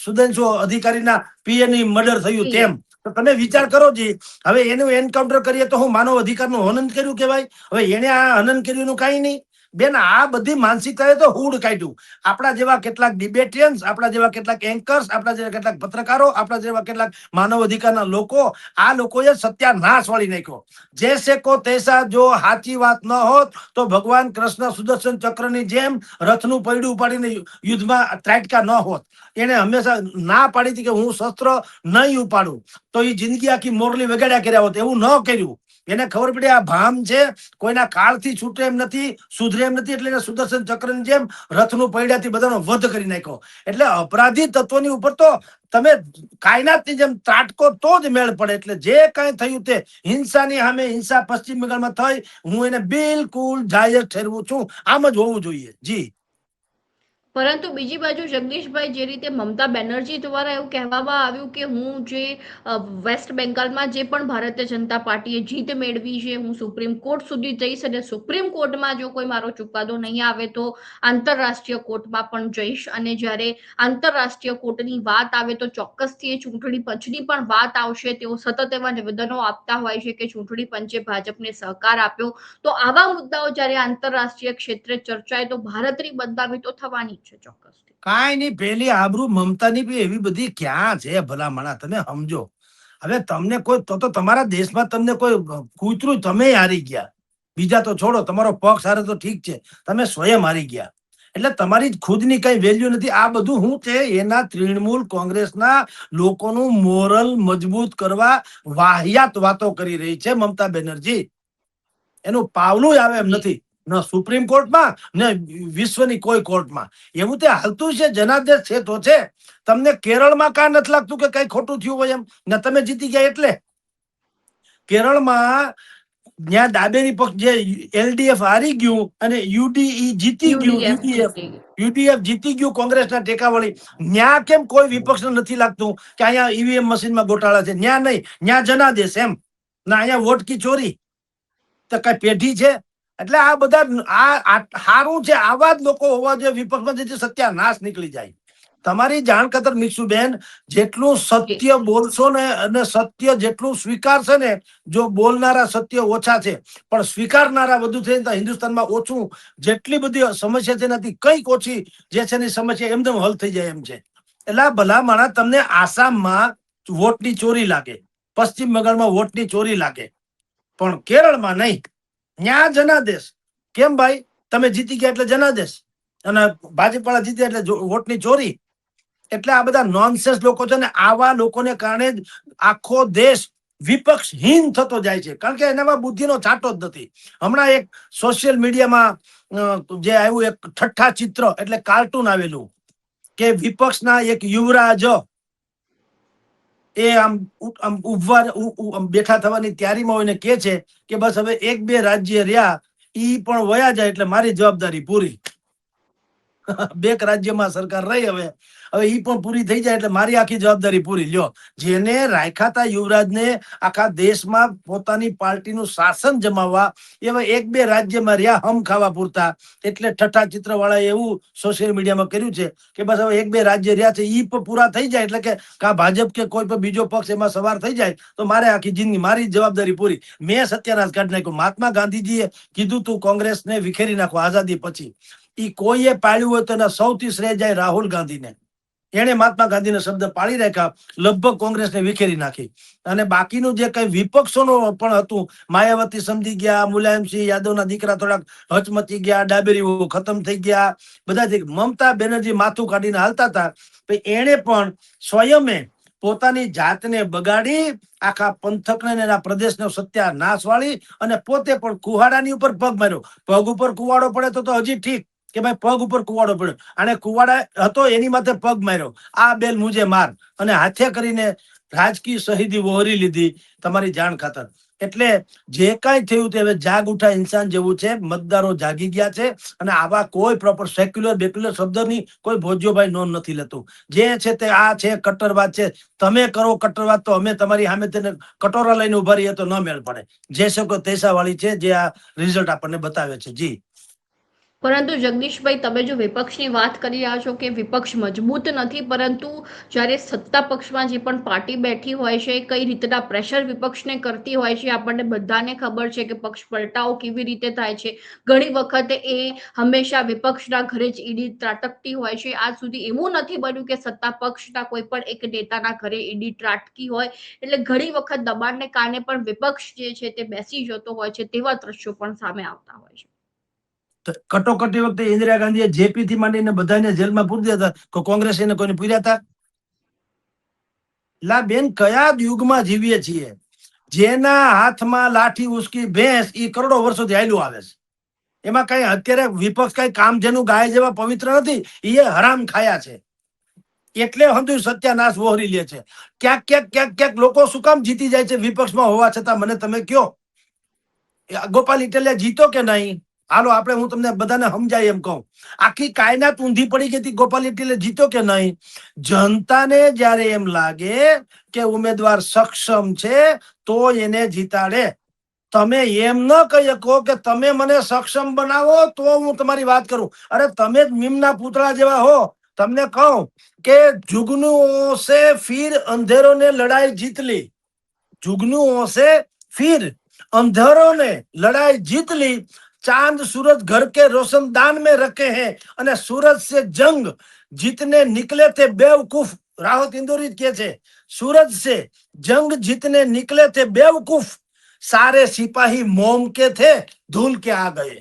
સુધેન્શુ અધિકારીના પીએ ની મર્ડર થયું તેમ। તો તમે વિચાર કરો જી હવે એનું એન્કાઉન્ટર કરીએ તો હું માનવ અધિકારનું હનન કર્યું કહેવાય? હવે એને આ હનન કર્યું કઈ નહીં બેન। આ બધી માનસિકતાએ તો હુડ કાઢ્યું। આપણા જેવા કેટલાક ડિબેટિયન્સ, આપણા જેવા કેટલાક એન્કર્સ, આપણા જેવા કેટલાક પત્રકારો, આપણા જેવા કેટલાક માનવ અધિકારના લોકો આ લોકોએ સત્યાનાશ વાળી નાખ્યો। જૈસે કો તૈસા જો સાચી વાત ન હોત તો ભગવાન કૃષ્ણ સુદર્શન ચક્રની જેમ રથનું પૈડું ઉપાડીને યુદ્ધમાં ત્રાટકા ન હોત। એને હંમેશા ના પાડી હતી કે હું શસ્ત્ર નહીં ઉપાડું તો એ જિંદગી આખી મોરલી વગાડ્યા કર્યા હોત। એવું ન કર્યું। એને ખબર પડી આ ભામ છે કોઈના કાળથી છૂટે એમ નથી, સુધરે એમ નથી। એટલે એને સુદર્શન ચક્રની જેમ રથનું પૈડાથી બધાનો વધ કરી નાખ્યો। એટલે અપરાધી તત્વોની ઉપર તો તમે કાયનાતની જેમ ત્રાટકો તો જ મેળ પડે। એટલે જે કાંઈ થયું તે હિંસાની સામે હિંસા પશ્ચિમ બંગાળમાં થઈ હું એને બિલકુલ જાયજ ઠેરવું છું। આમ જ હોવું જોઈએ જી। પરંતુ બીજી બાજુ જગદીશભાઈ, જે રીતે મમતા બેનર્જી દ્વારા એવું કહેવામાં આવ્યું કે હું જે વેસ્ટ બેંગાલમાં જે પણ ભારતીય જનતા પાર્ટીએ જીત મેળવી છે હું સુપ્રીમ કોર્ટ સુધી જઈશ અને સુપ્રીમ કોર્ટમાં જો કોઈ મારો ચુકાદો નહીં આવે તો આંતરરાષ્ટ્રીય કોર્ટમાં પણ જઈશ। અને જ્યારે આંતરરાષ્ટ્રીય કોર્ટની વાત આવે તો ચોક્કસથી એ ચૂંટણી પંચની પણ વાત આવશે। તેઓ સતત એવા નિવેદનો આપતા હોય છે કે ચૂંટણી પંચે ભાજપને સહકાર આપ્યો। તો આવા મુદ્દાઓ જ્યારે આંતરરાષ્ટ્રીય ક્ષેત્રે ચર્ચાય તો ભારતની બદનામી તો થવાની છે ચોક્કસથી। કાંઈ નહીં પેલી આબરૂ મમતાની બી એવી બધી ક્યાં છે ભલામણા? તમે સમજો હવે તમને કોઈ તો તમારા દેશમાં તમને કોઈ કૂતરું તમે હારી ગયા। બીજા તો છોડો, તમારો પક્ષ હારે તો ઠીક છે, તમે સ્વયં હારી ગયા। એટલે તમારી ખુદની કઈ વેલ્યુ નથી। આ બધું શું છે? એના તૃણમૂલ કોંગ્રેસના લોકોનું મોરલ મજબૂત કરવા વાહિયાત વાતો કરી રહી છે મમતા બેનર્જી। એનું પાવલું આવે એમ જી। નથી ન સુપ્રીમ કોર્ટમાં ને વિશ્વની કોઈ કોર્ટમાં। એવું તે હાલતું છે જનાદેશ છે તો છે। તમને કેરળમાં કાં નથી લાગતું કે કઈ ખોટું થયું હોય એમ? ને તમે જીતી ગયા એટલે કેરળમાં ત્યાં ડાબેરી પક્ષ જે એલડીએફ હારી ગયું અને યુડીઈ જીતી ગયું। યુડીએફ જીતી ગઈ। યુડીએફ જીતી ગયું કોંગ્રેસના ટેકાવાળી। ન્યા કેમ કોઈ વિપક્ષને નથી લાગતું કે અહીંયા ઈવીએમ મશીનમાં ગોટાળા છે? ન્યા નહીં, ન્યા જનાદેશ એમ ના અહીંયા વોટ કી ચોરી તો કઈ પેઢી છે? એટલે આ બધા આ સારું છે। આવા જ લોકો હોવા જોઈએ વિપક્ષમાં, જેથી સત્યાનાશ નીકળી જાય। તમારી જાણ ખાતર મિક્ષુબેન, જેટલું સત્ય બોલશો ને અને સત્ય જેટલું સ્વીકારશે ને, જો બોલનારા સત્ય ઓછા છે પણ સ્વીકારનારા વધુ છે, તો હિન્દુસ્તાનમાં ઓછું જેટલી બધી સમસ્યા છે એનાથી કંઈક ઓછી જે છે એની સમસ્યા એકદમ હલ થઈ જાય એમ છે. એટલે ભલા માણા, તમને આસામમાં વોટની ચોરી લાગે, પશ્ચિમ બંગાળમાં વોટની ચોરી લાગે, પણ કેરળમાં નહીં. ન્યા જનાદેશ. કેમ ભાઈ? તમે જીતી ગયા એટલે જનાદેશ, અને ભાજપ વાળા જીત્યા એટલે વોટની ચોરી. એટલે આ બધા નોનસેન્સ લોકો છે ને, આવા લોકોને કારણે જ આખો દેશ વિપક્ષહીન થતો જાય છે, કારણ કે એનામાં બુદ્ધિનો છાંટો જ નથી. હમણાં એક સોશિયલ મીડિયામાં જે આવ્યું, એક ઠઠ્ઠા ચિત્ર એટલે કાર્ટૂન આવેલું કે વિપક્ષના એક યુવરાજ એ આમ બેઠા થવાની તૈયારીમાં હોય ને કે છે કે બસ હવે 1-2 રાજ્ય રહ્યા, ઈ પણ વયા જાય એટલે મારી જવાબદારી પૂરી. 2 રાજ્યમાં સરકાર રહી, હવે ઈ પણ પૂરી થઈ જાય એટલે મારી આખી જવાબદારી પૂરી. લ્યો, જેને રાખ્યા યુવરાજને આખા દેશમાં પોતાની પાર્ટીનું શાસન જમાવવા, એવા 1-2 રાજ્યમાં રહ્યા હમ ખાવા પૂરતા, એટલે ઠઠ્ઠા ચિત્ર વાળા એવું સોશિયલ મીડિયામાં કર્યું છે કે બસ હવે 1-2 રાજ્ય રહ્યા છે, ઈ પણ પૂરા થઈ જાય એટલે કે કા ભાજપ કે કોઈ પણ બીજો પક્ષ એમાં સવાર થઈ જાય તો મારે આખી જિંદગી મારી જવાબદારી પૂરી. મેં સત્યાનાશ કાઢી નાખ્યું. મહાત્મા ગાંધીજીએ કીધું તું કોંગ્રેસને વિખેરી નાખો આઝાદી પછી. ઈ કોઈએ પાળ્યું હોય તો એના સૌથી શ્રેય જાય રાહુલ ગાંધીને. એને મહાત્મા ગાંધીના શબ્દ પાળી રાખ્યા, લગભગ કોંગ્રેસને વિખેરી નાખી. અને બાકીનું જે કઈ વિપક્ષોનું પણ હતું, માયાવતી સમજી ગયા, મુલાયમસિંહ યાદવના દીકરા થોડાક હચમચી ગયા, ડાબેરીઓ ખતમ થઈ ગયા, બધા મમતા બેનર્જી માથું કાઢીને હાલતા હતા. એને પણ સ્વયમે પોતાની જાતને બગાડી આખા પંથકને એના પ્રદેશનો સત્યાનાશ વાળી અને પોતે પણ કુહાડાની ઉપર પગ માર્યો. પગ ઉપર કુવાડો પડે તો હજી ઠીક કે ભાઈ પગ ઉપર કુવાડો પડ્યો, અને કુવાડા હતો એની માથે પગ માર્યો. આ બેલ મુજે માર, અને હાથે કરીને રાજકીય શહીદી વહોરી લીધી તમારી જાણ ખાતર. એટલે જે કાંઈ થયું તે હવે જાગ ઉઠા ઇન્સાન જેવું છે. મતદારો જાગી ગયા છે, અને આવા કોઈ પ્રોપર સેક્યુલર બેક્યુલર શબ્દની કોઈ ભોજ્યોભાઈ નોંધ નથી લેતું. જે છે તે આ છે કટ્ટરવાદ છે. તમે કરો કટ્ટરવાદ તો અમે તમારી સામે તેને કટોરા લઈને ઉભા રહીએ તો ન મેળ પડે. જે શકો તૈસા વાળી છે જે આ રિઝલ્ટ આપણને બતાવે છે. જી, પરંતુ જગદીશભાઈ, તમે જો વિપક્ષની વાત કરી રહ્યા છો કે વિપક્ષ મજબૂત નથી, પરંતુ જ્યારે સત્તા પક્ષમાં જે પણ પાર્ટી બેઠી હોય છે, કઈ રીતના પ્રેશર વિપક્ષને કરતી હોય છે, આપણને બધાને ખબર છે કે પક્ષ પલટાઓ કેવી રીતે થાય છે. ઘણી વખતે એ હંમેશા વિપક્ષના ઘરે જ ઈડી ત્રાટકતી હોય છે. આજ સુધી એવું નથી બન્યું કે સત્તા પક્ષના કોઈ પણ એક નેતાના ઘરે ઈડી ત્રાટકી હોય. એટલે ઘણી વખત દબાણને કારણે પણ વિપક્ષ જે છે તે બેસી જતો હોય છે, તેવા દ્રશ્યો પણ સામે આવતા હોય છે. કટોકટી વખતે ઇન્દિરા ગાંધીએ જેપી થી માંડીને બધાને જેલમાં પૂરી દીધા હતા, કોંગ્રેસ એને કોઈને પૂર્યા હતા? લા બેન, કયા યુગમાં જીવીએ છીએ? જેના હાથમાં લાઠી ઉસકી ભેંસ, ઈ કરોડો વર્ષોથી હાલ્યું આવે છે. એમાં કઈ અત્યારે વિપક્ષ કઈ કામ જેનું ગાય જેવા પવિત્ર નથી, એ હરામ ખાયા છે. એટલે હંધુ સત્યાનાશ વહોરી લે છે. ક્યાંક ક્યાંક ક્યાંક ક્યાંક લોકો શું કામ જીતી જાય છે વિપક્ષમાં હોવા છતાં? મને તમે કયો, ગોપાલ ઇટાલિયા જીતો કે નહીં? હાલો આપણે, હું તમને બધાને સમજાય એમ કહું. આખી કાયનાત ઊંધી પડી ગઈ હતી, ગોપાલ ઇટાલિયા જીતો કે નહીં? જનતાને જયારે એમ લાગે કે ઉમેદવાર સક્ષમ છે તો એને જીતાડે. તમે એમ ન કહી શકો કે તમે મને સક્ષમ બનાવો તો હું તમારી વાત કરું. અરે તમે જ મીમના પૂતળા જેવા હો. તમને કહું કે જુગનું સે ફિર અંધેરો ને લડાઈ જીત લી. जुगनू से फिर अंधेरों ने लड़ाई जीत ली. चांद सूरज घर के रोशनदान में रखे हैं, અને सूरज से जंग जीतने निकले थे बेवकूफ. राहत इंदौरी के छे, सूरज से जंग जीतने निकले थे बेवकूफ, सारे सिपाही मोम के थे धूल के आ गए.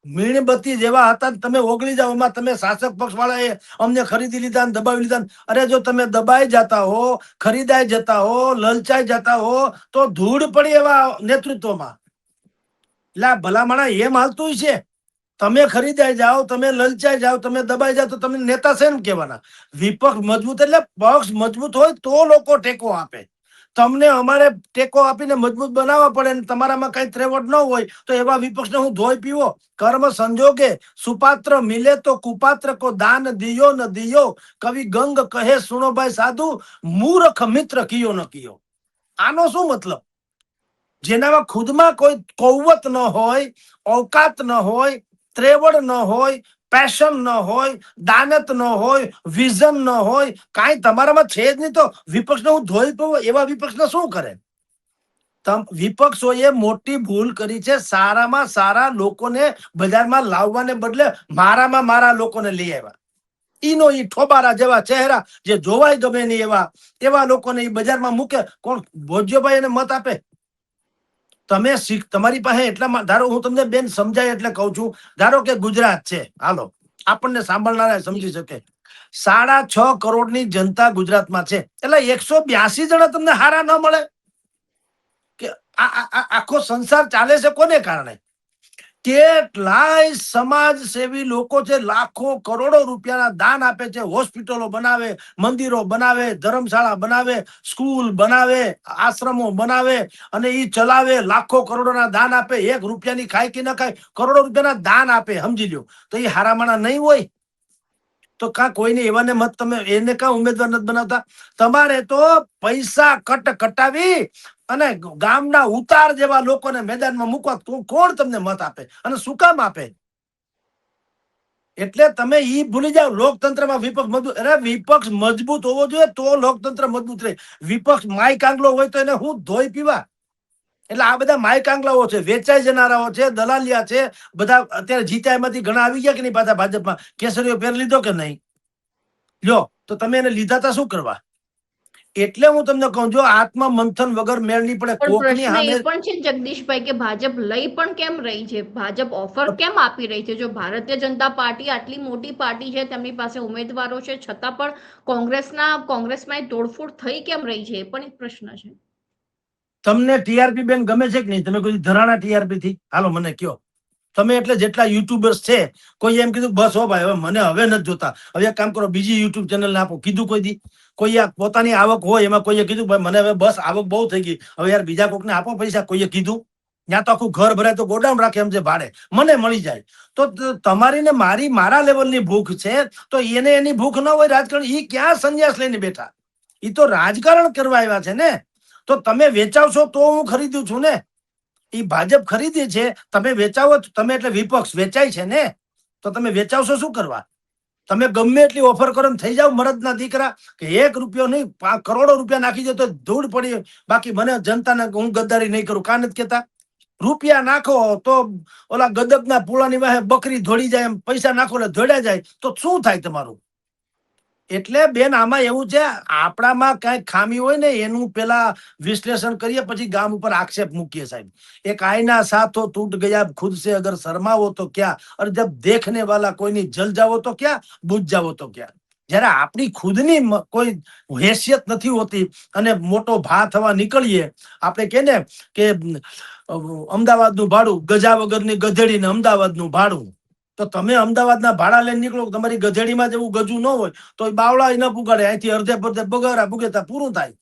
મીણબત્તી જેવા હતા, તમે ઓગળી જાવ. એમાં તમે શાસક પક્ષ વાળાએ અમને ખરીદી લીધા, દબાવી લીધા. અરે જો તમે દબાઈ જતા હો, ખરીદાઈ જતા હો, લલચાઈ જતા હો તો ધૂળ પડી એવા નેતૃત્વમાં. એટલે ભલામણા એમ હાલતું છે. તમે ખરીદાઈ જાઓ, તમે લલચાઈ જાઓ, તમે દબાઈ જાઓ તો તમે નેતા છે એમ કહેવાના. વિપક્ષ મજબૂત એટલે પક્ષ મજબૂત હોય તો લોકો ટેકો આપે. તમને અમારે ટેકો આપીને મજબૂત બનાવવા પડે, ને તમારામાં કઈ ત્રેવડ ન હોય તો એવા વિપક્ષને હું ધોઈ પીવો? કર્મ સંજોગે સુપાત્ર મિલે તો કુપાત્ર કો દાન દિયો ન દિયો. કવિ ગંગ કહે સુનો ભાઈ સાધુ, મૂર્ખ મિત્ર કિયો ન કિયો. આનો શું મતલબ? જેનામાં ખુદમાં કોઈ કૌવત ન હોય, औकात ન હોય, ત્રેવડ ન હોય, પેશન ન હોય, દાનત ન હોય, વિઝન ન હોય, કાંઈ તમારામાં છે જ નહીં, તો વિપક્ષને હું ધોઈ પઉં એવા વિપક્ષને શું કરે? વિપક્ષોએ મોટી ભૂલ કરી છે. સારામાં સારા લોકોને બજારમાં લાવવાને બદલે મારા લોકોને લઈ આવ્યા. ઈનો ઈ ઠોબારા જેવા ચહેરા જે જોવાય ગમે નહીં એવા લોકોને ઈ બજારમાં મૂકે. કોણ ભોજ્યભાઈ એને મત આપે? તમે તમારી પાસે એટલા, ધારો હું તમને બેન સમજાય એટલે કહું છું, ધારો કે ગુજરાત છે, હાલો આપણને સાંભળનારા સમજી શકે, 6.5 કરોડની જનતા ગુજરાતમાં છે, એટલે 182 જણા તમને હારા ન મળે કે આખો સંસાર ચાલે છે કોને કારણે? કેટલાય સમાજ સેવી લોકો છે, લાખો કરોડો રૂપિયાના દાન આપે છે, હોસ્પિટલો બનાવે, મંદિરો બનાવે, ધર્મશાળા બનાવે, સ્કૂલ બનાવે, આશ્રમો બનાવે અને ઈ ચલાવે, લાખો કરોડોના દાન આપે. 1 રૂપિયાની ખાય કે ન ખાય, કરોડો રૂપિયાના દાન આપે, સમજી લ્યો. તો એ હારામાણા નહીં હોય તો કોઈને એવાને મત તમે એને ઉમેદવાર નથી બનાવતા? તમારે તો પૈસા કટાવી અને ગામના ઉતાર જેવા લોકોને મેદાનમાં મૂકવા. કોણ તમને મત આપે અને શું કામ આપે? એટલે તમે ઈ ભૂલી જાઓ, લોકતંત્રમાં વિપક્ષ મજબૂત હોવો જોઈએ તો લોકતંત્ર મજબૂત રહે. વિપક્ષ માય કાંગલો હોય તો એને હું ધોઈ પીવા? એટલે આ બધા માય કાંગલાઓ છે, વેચાઈ જનારાઓ છે, દલાલિયા છે બધા. અત્યારે જીતા એમાંથી ઘણા આવી ગયા કે નહીં પાછા ભાજપમાં? કેસરીઓ પહેર લીધો કે નહીં લ્યો? તો તમે એને લીધા તા શું કરવા? એટલે હું તમને કહું, જો આત્મ મંથન વગર મેળ નહીં પડે. પણ કોકની પ્રશ્ન સામે એ પણ છે જગદીશભાઈ કે ભાજપ લઈ પણ કેમ રહી છે? ભાજપ ઓફર કેમ આપી રહી છે? જો ભારતીય જનતા પાર્ટી આટલી મોટી પાર્ટી છે, તેમની પાસે ઉમેદવારો છે, છતાં પણ કોંગ્રેસમાં તોડફોડ થઈ કેમ રહી છે? એ પણ એક પ્રશ્ન છે. તમને ટીઆરપી બેન ગમે છે કે નહીં? તમે કોઈ ધરાણા ટીઆરપી થી? હાલો મને કયો. તમે એટલે જેટલા યુટ્યુબર્સ છે, કોઈ એમ કીધું બસ હો ભાઈ હવે મને હવે નથી જોતા, હવે એક કામ કરો બીજી યુટ્યુબ ચેનલ આપો? કીધું કોઈ દી? કોઈ પોતાની આવક હોય એમાં કોઈએ કીધું ભાઈ મને હવે બસ આવક બહુ થઈ ગઈ, હવે યાર બીજા કોકને આપો પૈસા? કોઈએ કીધું? ત્યાં તો આખું ઘર ભરાય તો ગોડાઉન રાખે એમ છે ભાડે, મને મળી જાય. તો તમારી ને મારા લેવલની ભૂખ છે, તો એને એની ભૂખ ન હોય રાજકારણ. ઈ ક્યાં સંન્યાસ લઈને બેઠા? ઈ તો રાજકારણ કરવા આવ્યા છે ને. તો તમે વેચાવશો તો હું ખરીદું છું ને. ઈ ભાજપ ખરીદે છે, તમે વેચાવો, તમે એટલે વિપક્ષ વેચાય છે ને. તો તમે વેચાવશો શું કરવા? તમે ગમે એટલી ઓફર કરો ને થઈ જાવ મરદના દીકરા, કે 1 રૂપિયો નહીં, કરોડો રૂપિયા નાખી દે તો ધૂળ પડી. બાકી મને જનતાને હું ગદ્દારી નહીં કરું, કાં નથી કેતા? રૂપિયા નાખો તો ઓલા ગદબના પૂળાની વાહે બકરી ધોડી જાય એમ, પૈસા નાખો એટલે ધોડ્યા જાય. તો શું થાય તમારું? એટલે બેન આમાં એવું છે, આપણામાં કઈ ખામી હોય ને એનું પેલા વિશ્લેષણ કરીએ, પછી ગામ ઉપર આક્ષેપ મૂકીએ સાહેબ. એક આઈના સાથો ટૂટ ગયા ખુદ સે અગર શરમાવો તો ક્યાં, और जब देखने वाला કોઈની જલ જાવો તો ક્યાં, બુझ જાવો તો ક્યાં. જયારે આપણી ખુદની કોઈ હેસિયત નથી હોતી અને મોટો ભા થવા નીકળીએ, આપણે કે ને કે અમદાવાદનું ભાડું ગજા વગરની ગધેડી ને અમદાવાદનું ભાડું. તો તમે અમદાવાદના ભાડા લઈને નીકળો, તમારી ગધેડીમાં જેવું ગજું ન હોય તો બાવળા ન પુગાડે, અહીંથી અડધે પડધે બગારા ભૂગેતા પૂરું થાય.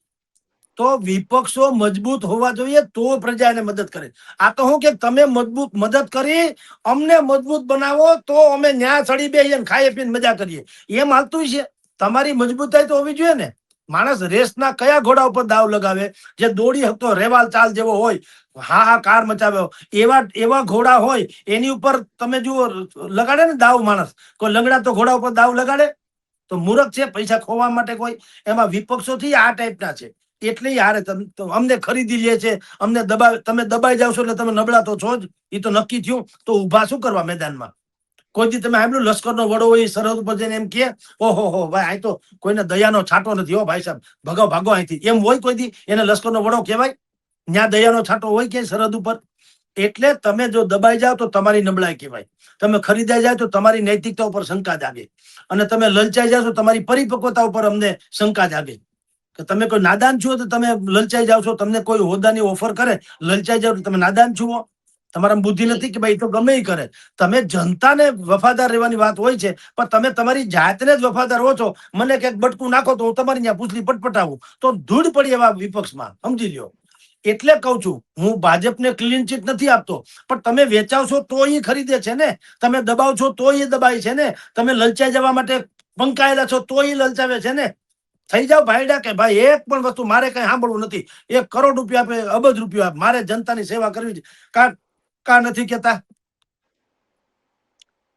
તો વિપક્ષો મજબૂત હોવા જોઈએ તો પ્રજા એને મદદ કરે. આ તો હું કે તમે મદદ કરી અમને મજબૂત બનાવો તો અમે ન્યા ચડી બેસીએ ને ખાઈએ પીને મજા કરીએ, એમ હાલતું છે. તમારી મજબૂતાઈ તો હોવી જોઈએ ને. માણસ રેસના કયા ઘોડા ઉપર દાવ લગાવે? જે દોડી શકતો રેવાલ ચાલ જેવો હોય, કાર મચાવ્યો, એવા ઘોડા હોય એની ઉપર તમે જુઓ લગાડે ને દાવ માણસ. કોઈ લંગડા તો ઘોડા ઉપર દાવ લગાડે? તો મૂર્ખ છે પૈસા ખોવા માટે કોઈ. એમાં વિપક્ષોથી આ ટાઈપના છે, એટલે યાર અમને ખરીદી લે છે, અમને તમે દબાઈ જાવશો એટલે તમે નબળા તો છો જ, એ તો નક્કી થયું. તો ઉભા શું કરવા મેદાનમાં? કોઈ દી તમે સાંભળ્યું લશ્કરનો વડો હોય સરહદ ઉપર જઈને એમ કે ઓહો ભાઈ અહીં તો કોઈને દયાનો છાંટો નથી હો ભાઈ સાહેબ, ભાગો અહીંથી, એમ હોય કોઈ દી? એને લશ્કરનો વડો કહેવાય? ત્યાં દયાનો છાંટો હોય ક્યાંય સરહદ ઉપર? એટલે તમે જો દબાઈ જાઓ તો તમારી નબળાઈ કહેવાય, તમે ખરીદાઈ જાય તો તમારી નૈતિકતા ઉપર શંકા જાગે, અને તમે લલચાઈ જાઓ તો તમારી પરિપક્વતા ઉપર અમને શંકા જાગે. કે તમે કોઈ નાદાન છો તો તમે લલચાઈ જાઓ છો, તમને કોઈ હોદ્દાની ઓફર કરે લલચાઈ જાઓ તો તમે નાદાન છો? તમારા બુદ્ધિ નથી કે ભાઈ તો ગમે એ કરે. તમે જનતાને વફાદાર રહેવાની વાત હોય છે, પણ તમે તમારી જાતને જ વફાદાર હો છો. મને ક્યાંક બટકું નાખો તો હું તમારી ત્યાં પૂછલી પટપટાવું તો ધૂળ પડી એવા વિપક્ષમાં, સમજી લ્યો. એટલે કઉ છું હું ભાજપને ક્લીન ચીટ નથી આપતો, પણ તમે વેચાવશો તો એ ખરીદે છે ને, તમે દબાવશો તો એ દબાય છે ને, તમે લલચાઈ જવા માટે પંકાયેલા છો તો એ લલચાવે છે ને. થઈ જાવ ભાઈડા કે ભાઈ એક પણ વસ્તુ મારે કઈ સાંભળવું નથી. 1 કરોડ રૂપિયા આપે, અબજ રૂપિયા આપે, મારે જનતાની સેવા કરવી છે. કા નથી કેતા?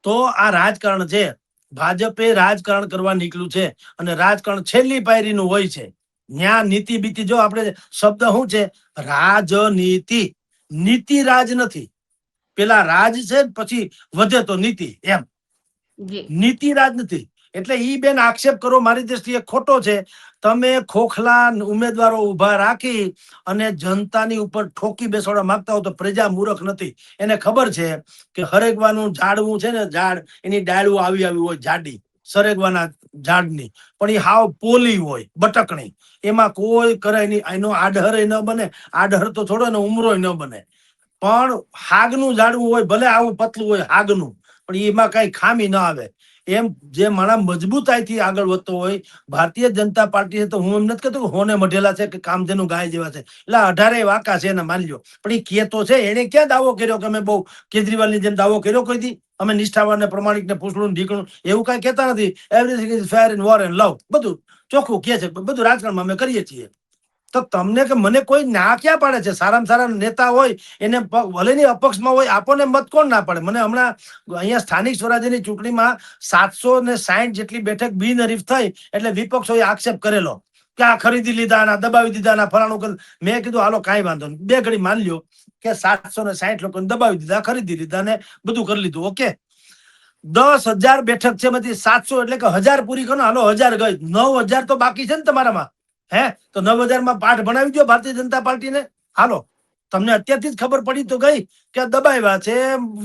તો આ રાજકારણ છે. ભાજપે રાજકારણ કરવા નીકળ્યું છે અને રાજકારણ છેલ્લી પાયરીનું હોય છે. ન્યા નીતિ બીતિ જો આપણે શબ્દ શું છે, રાજનીતિ. નીતિ રાજ નથી, પેલા રાજ છે પછી વધે તો નીતિ, એમ જી નીતિ રાજ નથી. એટલે ઈ બેન આક્ષેપ કરો મારી દ્રષ્ટિએ ખોટો છે. તમે ખોખલા ઉમેદવારો ઉભા રાખી અને જનતાની ઉપર ઠોકી બેસાડવા માંગતા હો તો પ્રજા મૂર્ખ નથી. એને ખબર છે કે હરેગવાનું ઝાડવું છે ને, ઝાડ એની ડાળું આવી હોય જાડી સરેગવાના ઝાડની, પણ એ હાવ પોલી હોય, બટકણી. એમાં કોઈ કરે નહીં, એનો આડહર ન બને. આડહર તો છોડો ને, ઉમરો ન બને. પણ હાગનું ઝાડવું હોય, ભલે આવું પતલું હોય હાગનું, પણ એમાં કઈ ખામી ના આવે. એમ જે માણસ મજબૂતાઈથી આગળ વધતો હોય, ભારતીય જનતા પાર્ટી તો હું એમ નથી કહેતો કે હોને મઢેલા છે કે કામધેનુ ગાય જેવા છે. એટલે 18 વાકા છે એને માની લો, પણ એ કેતો છે. એને ક્યાં દાવો કર્યો કે અમે બહુ કેજરીવાલની જેમ દાવો કર્યો કોઈ દી અમે નિષ્ઠાવાન ને પ્રમાણિક ને પૂછડું ઢીકણું એવું કઈ કહેતા નથી. Everything is fair in war and લવ, બધું ચોખ્ખું કે છે. બધું રાજકારણમાં અમે કરીએ છીએ. તો તમને કે મને કોઈ ના ક્યાં પાડે છે? સારામાં સારા નેતા હોય એને ભલે ની અપક્ષમાં હોય, આપોને મત કોણ ના પાડે? મને હમણાં અહીંયા સ્થાનિક સ્વરાજ્યની ચૂંટણીમાં 760 જેટલી બેઠક બિનહરીફ થઈ, એટલે વિપક્ષોએ આક્ષેપ કરેલો કે આ ખરીદી લીધા, દબાવી દીધા, ફલાણું. મેં કીધું હાલો કાંઈ વાંધો નહીં, બે ઘડી માની લ્યો કે 760 લોકોને દબાવી દીધા, ખરીદી લીધા ને બધું કરી લીધું. ઓકે, 10,000 બેઠક છે, એમાંથી 700 એટલે કે 1000 પૂરી કરો. હાલો 1000 ગઈ, 9,000 તો બાકી છે ને તમારામાં. તો 9,000 માં પાઠ ભણાવી દો ભારતીય જનતા પાર્ટીને. હાલો, તમને અત્યારથી જ ખબર પડી તો ગઈ કે દબાવ્યા છે,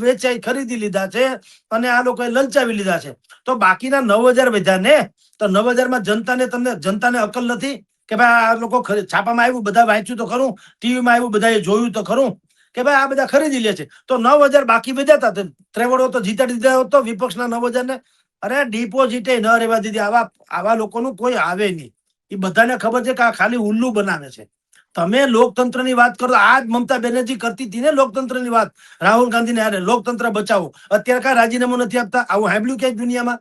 વેચાઈ, ખરીદી લીધા છે અને આ લોકોએ લલચાવી લીધા છે. તો બાકીના 9,000 વધ્યા ને. તો 9,000 માં જનતાને અકલ નથી કે ભાઈ આ લોકો છાપામાં આવ્યું, બધા વાંચ્યું તો ખરું, ટીવીમાં આવ્યું, બધાએ જોયું તો ખરું કે ભાઈ આ બધા ખરીદી લે છે. તો 9,000 બાકી વધ્યા હતા. ત્રેવડો તો જીતાડી દીધા હતો વિપક્ષના 9,000 ને. અરે ડિપોઝિટે ન રહેવા દીધી. આવા લોકોનું કોઈ આવે નહીં. એ બધાને ખબર છે કે આ ખાલી ઉલ્લુ બનાવે છે. તમે લોકતંત્રની વાત કરો, આજ મમતા બેનર્જી કરતી હતી ને લોકતંત્રની વાત, રાહુલ ગાંધીને હારે લોકતંત્ર બચાવો. અત્યારે કા રાજીનામું નથી આપતા? આવું સાંભળ્યું ક્યાંય દુનિયામાં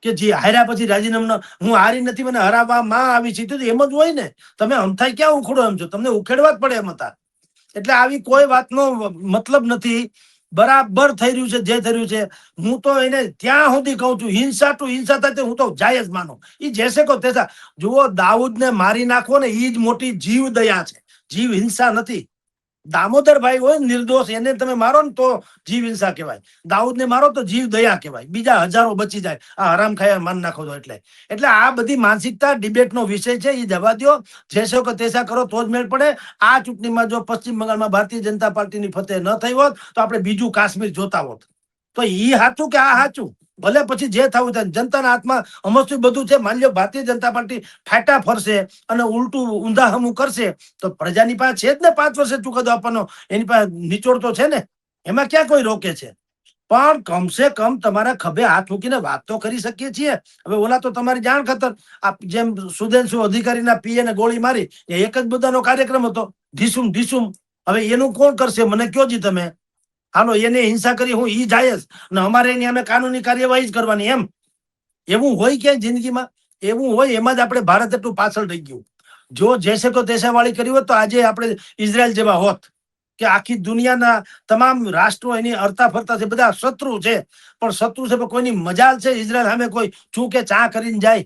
કે જે હાર્યા પછી રાજીનામું? હું હારી નથી, મને હરાવવામાં આવી છે. તો એમ જ હોય ને. તમે અમથાઈ ક્યાં ઉખડો એમ છો? તમને ઉખેડવા જ પડે એમ હતા. એટલે આવી કોઈ વાતનો મતલબ નથી. બરાબર થઈ રહ્યું છે જે થઈ રહ્યું છે. હું તો એને ત્યાં સુધી કહું છું, હિંસા ટુ હિંસા થાય હું તો જાય જ માનો. એ જેસે કો તેસા. જુઓ, દાઉદ ને મારી નાખો ને, એ જ મોટી જીવ દયા છે, જીવ હિંસા નથી. દામોદરભાઈ હોય નિર્દોષ, એને તમે મારો ને તો જીવ હિંસા કહેવાય. દાઉદ ને મારો તો જીવ દયા કહેવાય. બીજા હજારો બચી જાય આ હરામ ખાયા માન નાખો તો. એટલે આ બધી માનસિકતા ડિબેટનો વિષય છે, એ જવા દો. જેસો કે તેસા કરો તો જ મેળ પડે. આ ચૂંટણીમાં જો પશ્ચિમ બંગાળમાં ભારતીય જનતા પાર્ટીની ફતેહ ન થઈ હોત તો આપણે બીજું કાશ્મીર જોતા હોત. તો ઈ સાચું કે આ સાચું? ભલે પછી જે થવું થાય, જનતાના હાથમાં અમસ્તું બધું છે. માની લો ભારતીય જનતા પાર્ટી ફાટા ફરશે અને ઉલટું ઊંધાહમું કરશે તો પ્રજાની પાસે છે જ ને 5 વર્ષે ચુકાદો આપવાનો. એની પાસે નિચોડ તો છે ને, એમાં ક્યાં કોઈ રોકે છે? પણ કમસે કમ તમારા ખભે હાથ મૂકીને વાત તો કરી શકીએ છીએ. હવે ઓલા તો તમારી જાણ ખાતર, જેમ સુદેન્શુ અધિકારીના પીએ ને ગોળી મારી, એ એક જ બધાનો કાર્યક્રમ હતો, ઢીસુમ ઢીસુમ. હવે એનું કોણ કરશે? મને કયો જી તમે. હાલો, એને હિંસા કરી હું ઈ જાય જ ને, અમારે એની અમે કાનૂની કાર્યવાહી જ કરવાની. એમ એવું હોય ક્યાંય જિંદગીમાં? એવું હોય એમાં જ આપણે ભારત એટલું પાછળ રહી ગયું. જો જેસે કો તેસા વાળી કરી હોત તો આજે આપણે ઇઝરાયલ જેવા હોત કે આખી દુનિયાના તમામ રાષ્ટ્રો એની અરતા ફરતા છે, બધા શત્રુ છે. પણ શત્રુ છે, પણ કોઈની મજાલ છે ઇઝરાયલ સામે કોઈ ચૂ કે ચા કરીને જાય?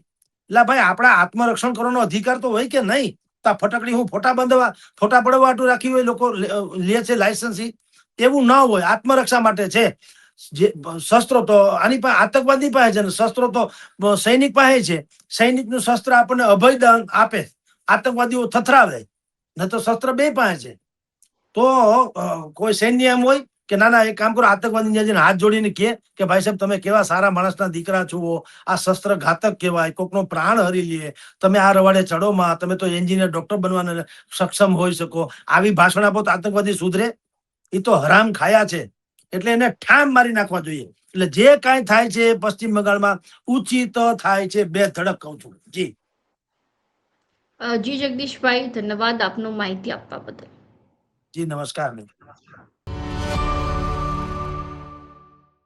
એટલે ભાઈ, આપણા આત્મરક્ષણ કરવાનો અધિકાર તો હોય કે નહીં? ફટકડી હું ફોટા બાંધવા, ફોટા પડવા રાખી હોય લોકો લે છે લાયસન્સ. એવું ન હોય. આત્મરક્ષા માટે છે. જે શસ્ત્રો તો આની પાસે આતંકવાદી પાસે છે ને શસ્ત્રો તો સૈનિક પાસે છે. સૈનિકનું શસ્ત્ર આપણને અભયદાન આપે, આતંકવાદીઓ થથરાવે ને તો શસ્ત્ર બે પાસે છે. તો કોઈ સૈન્ય એમ હોય કે ના ના, એક કામ કરો, આતંકવાદી જઈને હાથ જોડીને કે ભાઈ સાહેબ, તમે કેવા સારા માણસના દીકરા છો, આ શસ્ત્ર ઘાતક કહેવાય, કોકનો પ્રાણ હરી લે, તમે આ રવાડે ચડોમાં, તમે તો એન્જિનિયર ડોક્ટર બનવાના સક્ષમ હોઈ શકો. આવી ભાષણ આપો તો આતંકવાદી સુધરે? એ તો હરામ ખાયા છે. એટલે એને ઠામ મારી નાખવા જોઈએ. એટલે જે કાંઈ થાય છે પશ્ચિમ બંગાળમાં ઉચિત થાય છે. બે ધડક કહું છું. જી જી જગદીશભાઈ, ધન્યવાદ આપનો માહિતી આપવા બદલ. જી નમસ્કાર.